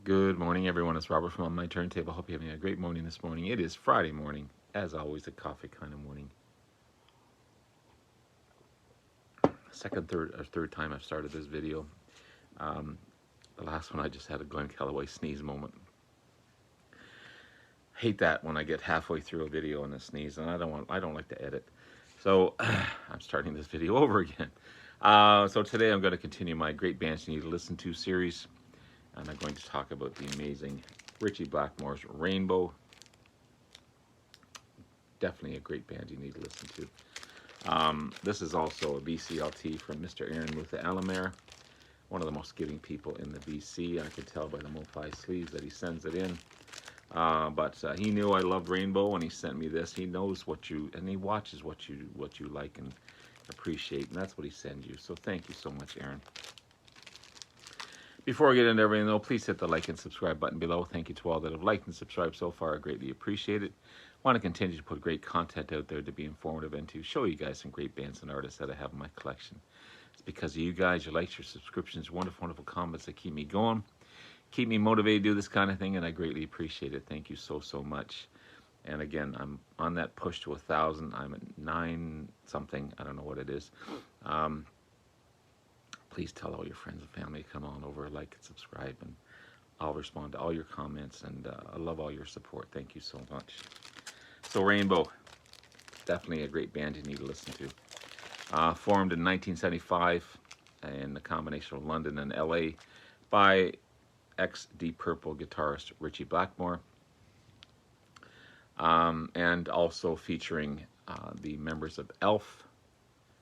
Good morning, everyone. It's Robert from On My Turntable. Hope you're having a great morning this morning. It is Friday morning, as always, a coffee kind of morning. Third time I've started this video. Um, the last one I just had a Glenn Calloway sneeze moment. Hate that when I get halfway through a video and a sneeze, and I don't like to edit. So I'm starting this video over again. So today I'm going to continue my Great Bands You Need to Listen to series, and I'm going to talk about the amazing Ritchie Blackmore's Rainbow. Definitely a great band you need to listen to. This is also a BCLT from Mr. Aaron Mutha Alamere, one of the most giving people in the BC. I could tell by the MoFi sleeves that he sends it in. But he knew I loved Rainbow, and he sent me this. He knows what you, and he watches what you like and appreciate, and that's what he sends you. So thank you so much, Aaron. Before I get into everything, though, please hit the like and subscribe button below. Thank you to all that have liked and subscribed so far. I greatly appreciate it. I want to continue to put great content out there to be informative and to show you guys some great bands and artists that I have in my collection. It's because of you guys, your likes, your subscriptions, wonderful, wonderful comments that keep me going, keep me motivated to do this kind of thing, and I greatly appreciate it. Thank you so, so much. And again, I'm on that push to 1,000. I'm at 9 something. I don't know what it is. Please tell all your friends and family to come on over, like and subscribe, and I'll respond to all your comments, and I love all your support. Thank you so much. So Rainbow, definitely a great band you need to listen to. Formed in 1975 in the combination of London and LA by ex-Deep Purple guitarist Ritchie Blackmore, and also featuring the members of Elf,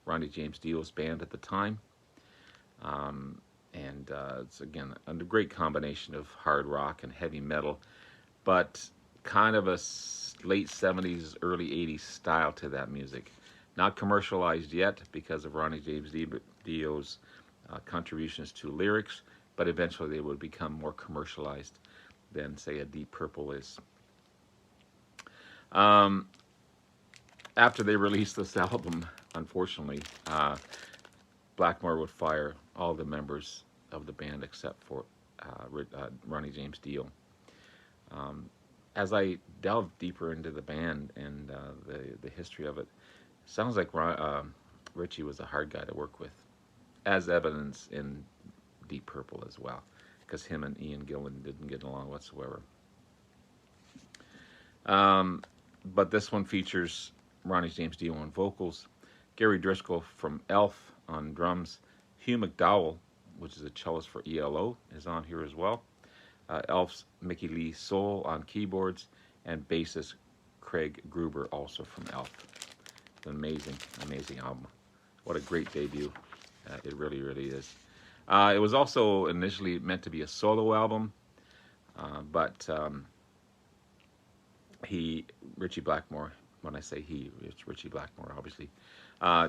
Ronnie James Dio's band at the time. It's again a great combination of hard rock and heavy metal, but kind of a late 70s, early 80s style to that music. Not commercialized yet because of Ronnie James Dio's contributions to lyrics, but eventually they would become more commercialized than, say, a Deep Purple is. After they released this album, unfortunately, Blackmore would fire all the members of the band except for Ronnie James Dio. As I delved deeper into the band and the history of it, sounds like Ritchie was a hard guy to work with, as evidenced in Deep Purple as well, because him and Ian Gillan didn't get along whatsoever. But this one features Ronnie James Dio on vocals, Gary Driscoll from Elf on drums, Hugh McDowell, which is a cellist for ELO, is on here as well. Elf's Mickey Lee Soul on keyboards, and bassist Craig Gruber, also from Elf. It's an amazing, amazing album. What a great debut. It really, really is. It was also initially meant to be a solo album, but Ritchie Blackmore, when I say he, it's Ritchie Blackmore, obviously,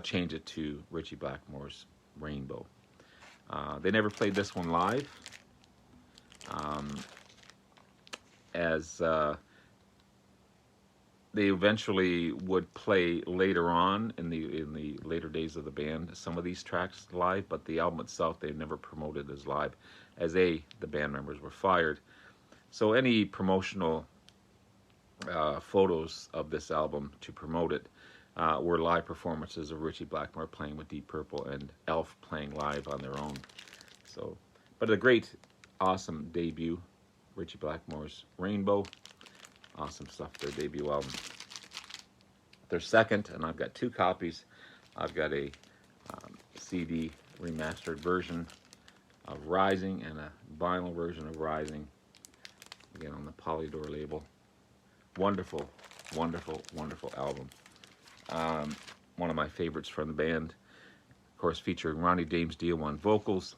changed it to Ritchie Blackmore's Rainbow. They never played this one live, as they eventually would play later on in the later days of the band some of these tracks live, but the album itself they never promoted as live, as the band members were fired. So any promotional photos of this album to promote it were live performances of Ritchie Blackmore playing with Deep Purple and Elf playing live on their own. So, but a great, awesome debut, Ritchie Blackmore's Rainbow. Awesome stuff, their debut album. Their second, and I've got 2 copies. I've got a CD remastered version of Rising and a vinyl version of Rising, again on the Polydor label. Wonderful, wonderful, wonderful album. One of my favorites from the band, of course, featuring Ronnie James Dio on vocals.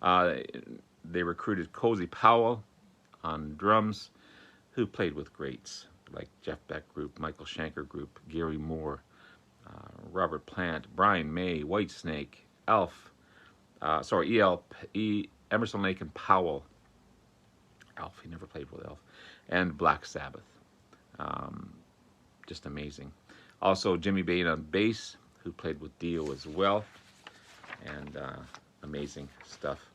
They recruited Cozy Powell on drums, who played with greats like Jeff Beck Group, Michael Schenker Group, Gary Moore, Robert Plant, Brian May, Whitesnake, Elf, Emerson, Lake and Powell. Elf, he never played with Elf, and Black Sabbath. Just amazing. Also, Jimmy Bain on bass, who played with Dio as well, and amazing stuff.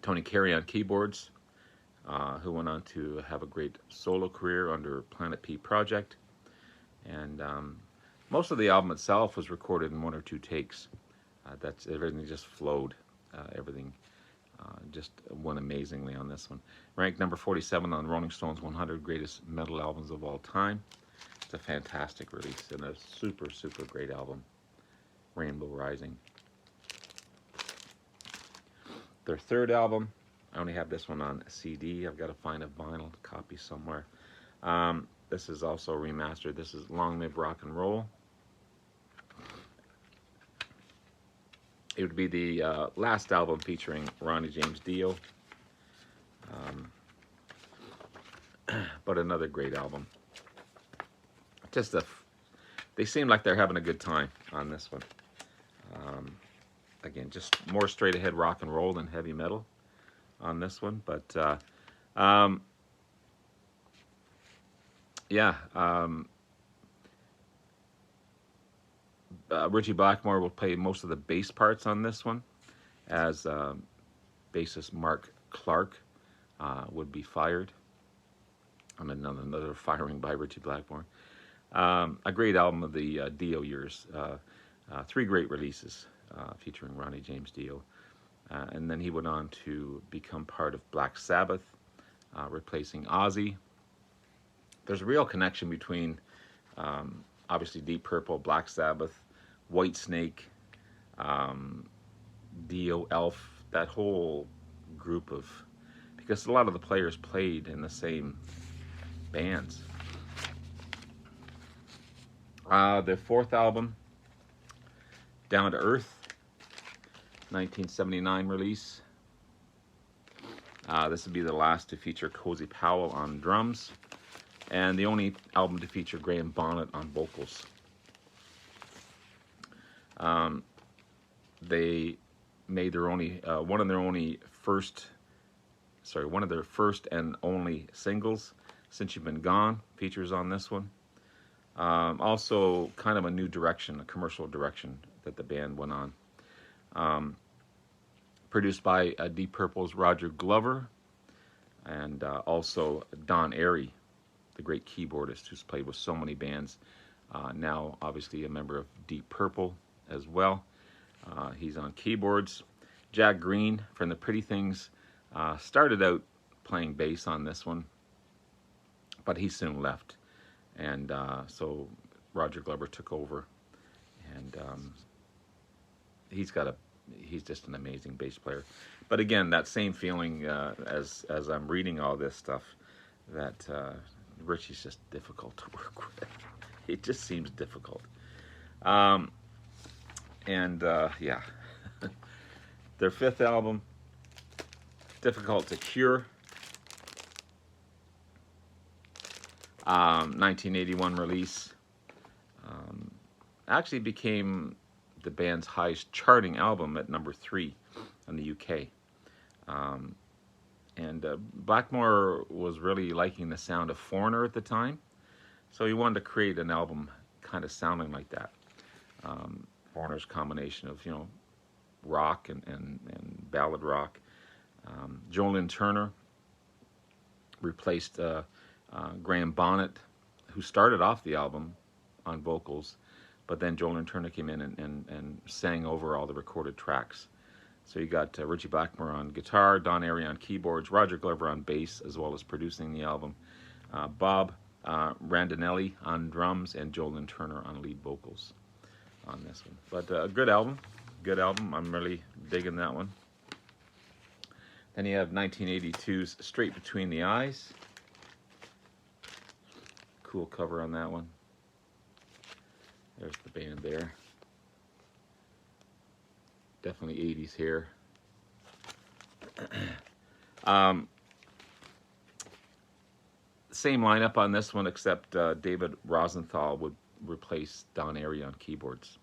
Tony Carey on keyboards, who went on to have a great solo career under Planet P Project. And most of the album itself was recorded in 1 or 2 takes. That's everything just flowed. Everything just went amazingly on this one. Ranked number 47 on Rolling Stone's 100 Greatest Metal Albums of All Time. It's a fantastic release and a super, super great album. Rainbow Rising. Their third album, I only have this one on CD. I've got to find a vinyl copy somewhere. This is also remastered. This is Long Live Rock and Roll. It would be the last album featuring Ronnie James Dio. But another great album. Just they seem like they're having a good time on this one. Again, just more straight ahead rock and roll than heavy metal on this one. But yeah, Ritchie Blackmore will play most of the bass parts on this one, as bassist Mark Clark would be fired. Another firing by Ritchie Blackmore. A great album of the Dio years. 3 great releases featuring Ronnie James Dio. And then he went on to become part of Black Sabbath, replacing Ozzy. There's a real connection between, obviously, Deep Purple, Black Sabbath, Whitesnake, Dio, Elf, that whole group of... Because a lot of the players played in the same bands. The fourth album, Down to Earth, 1979 release. This would be the last to feature Cozy Powell on drums, and the only album to feature Graham Bonnet on vocals. They made their only one of their first and only singles, Since You've Been Gone, features on this one. Also, kind of a new direction, a commercial direction that the band went on. Produced by Deep Purple's Roger Glover, and also Don Airey, the great keyboardist who's played with so many bands. Now, obviously, a member of Deep Purple as well. He's on keyboards. Jack Green from the Pretty Things started out playing bass on this one, but he soon left. And so Roger Glover took over, and he's just an amazing bass player. But again, that same feeling as I'm reading all this stuff, that Ritchie's just difficult to work with. It just seems difficult. Yeah, their fifth album, Difficult to Cure. 1981 release. Actually became the band's highest charting album at number 3 in the UK. Blackmore was really liking the sound of Foreigner at the time, so he wanted to create an album kind of sounding like that. Foreigner's combination of, rock and ballad rock. Joe Lynn Turner replaced Graham Bonnet, who started off the album on vocals, but then Joe Lynn Turner came in and sang over all the recorded tracks. So you got Ritchie Blackmore on guitar, Don Airey on keyboards, Roger Glover on bass, as well as producing the album, Bob Randinelli on drums, and Joe Lynn Turner on lead vocals on this one. But a good album. I'm really digging that one. Then you have 1982's Straight Between the Eyes. Cool cover on that one. There's the band there. Definitely 80s here. Same lineup on this one, except David Rosenthal would replace Don Airey on keyboards.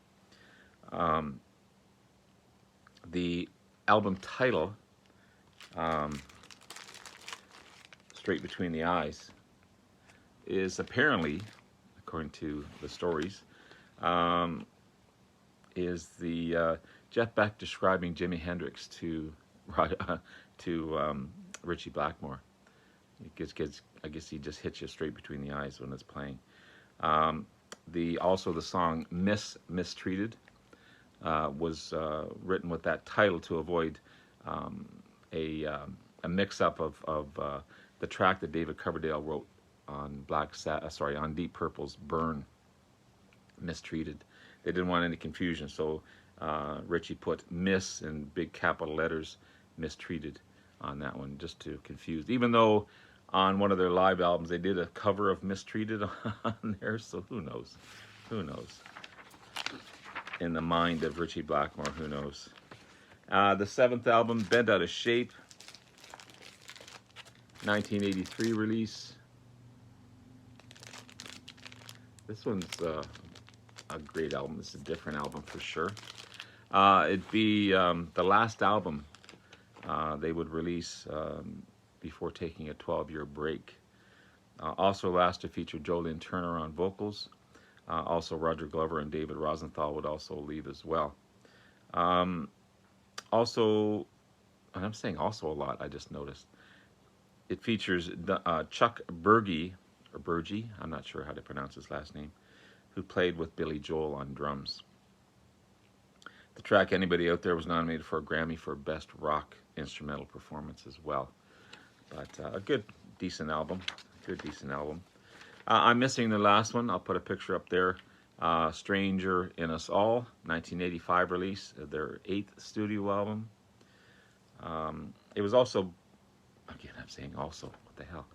The album title, Straight Between the Eyes, is apparently, according to the stories, is the Jeff Beck describing Jimi Hendrix to to Ritchie Blackmore. I guess he just hits you straight between the eyes when it's playing. Also the song Mistreated was written with that title to avoid a mix-up of the track that David Coverdale wrote on on Deep Purple's Burn, Mistreated. They didn't want any confusion, so Ritchie put Miss in big capital letters, Mistreated, on that one, just to confuse. Even though on one of their live albums they did a cover of Mistreated on there, so who knows? Who knows? In the mind of Ritchie Blackmore, who knows? The seventh album, Bent Out of Shape, 1983 release. This one's a great album. This is a different album for sure. It'd be the last album they would release before taking a 12-year break. Also last to feature Jolene Turner on vocals. Also Roger Glover and David Rosenthal would also leave as well. Also, and I'm saying also a lot, I just noticed. It features Chuck Berge, or Berge, I'm not sure how to pronounce his last name, who played with Billy Joel on drums. The track Anybody Out There was nominated for a Grammy for Best Rock Instrumental Performance as well. But a good, decent album. Good, decent album. I'm missing the last one. I'll put a picture up there. Stranger in Us All, 1985 release, their 8th studio album. It was also, again, I'm saying also, what the hell?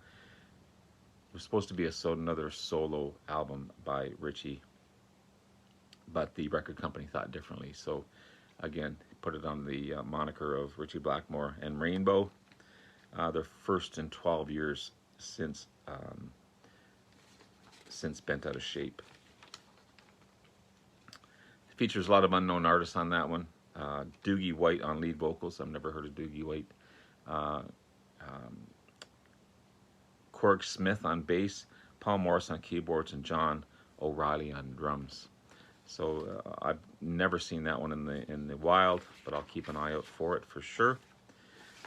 It was supposed to be another solo album by Ritchie, but the record company thought differently. So, again, put it on the moniker of Ritchie Blackmore and Rainbow. Their first in 12 years since Bent Out of Shape. It features a lot of unknown artists on that one. Doogie White on lead vocals. I've never heard of Doogie White. Cork Smith on bass, Paul Morris on keyboards, and John O'Reilly on drums. So I've never seen that one in the wild, but I'll keep an eye out for it for sure.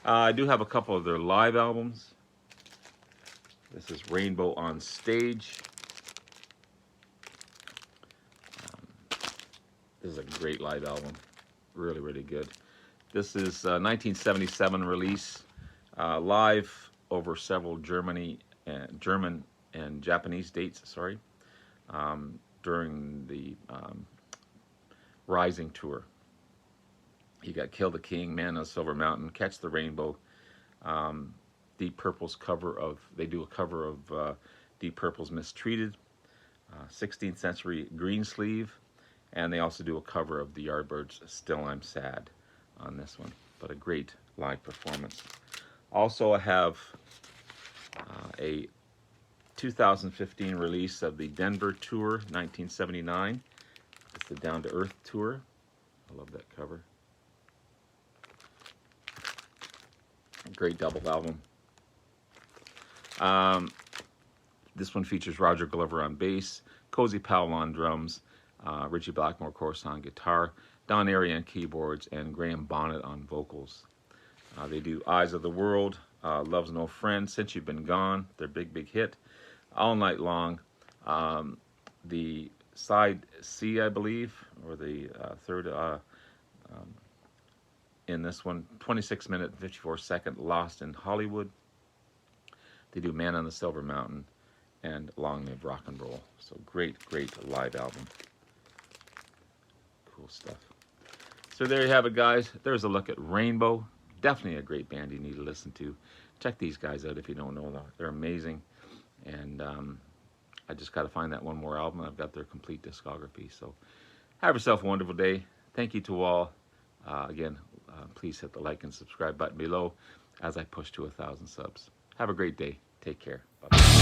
I do have a couple of their live albums. This is Rainbow on Stage. This is a great live album. Really, really good. This is 1977 release. Live over several German and Japanese dates, sorry, during the Rising Tour. You got Kill the King, Man on Silver Mountain, Catch the Rainbow, Deep Purple's they do a cover of Deep Purple's Mistreated, 16th Century Greensleeve, and they also do a cover of the Yardbirds' Still I'm Sad on this one, but a great live performance. Also, I have a 2015 release of the Denver Tour, 1979. It's the Down to Earth Tour. I love that cover. Great double album. This one features Roger Glover on bass, Cozy Powell on drums, Ritchie Blackmore, of course, on guitar, Don Airy on keyboards, and Graham Bonnet on vocals. They do Eyes of the World, Love's No Friend, Since You've Been Gone, their big, big hit, All Night Long, the side C, I believe, or the third in this one, 26-minute, 54-second, Lost in Hollywood. They do Man on the Silver Mountain and Long Live Rock and Roll. So great, great live album. Cool stuff. So there you have it, guys. There's a look at Rainbow. Definitely a great band you need to listen to. Check these guys out if you don't know them. They're amazing. And I just got to find that one more album. I've got their complete discography. So have yourself a wonderful day. Thank you to all. Again, please hit the like and subscribe button below as I push to 1,000 subs. Have a great day. Take care. Bye-bye.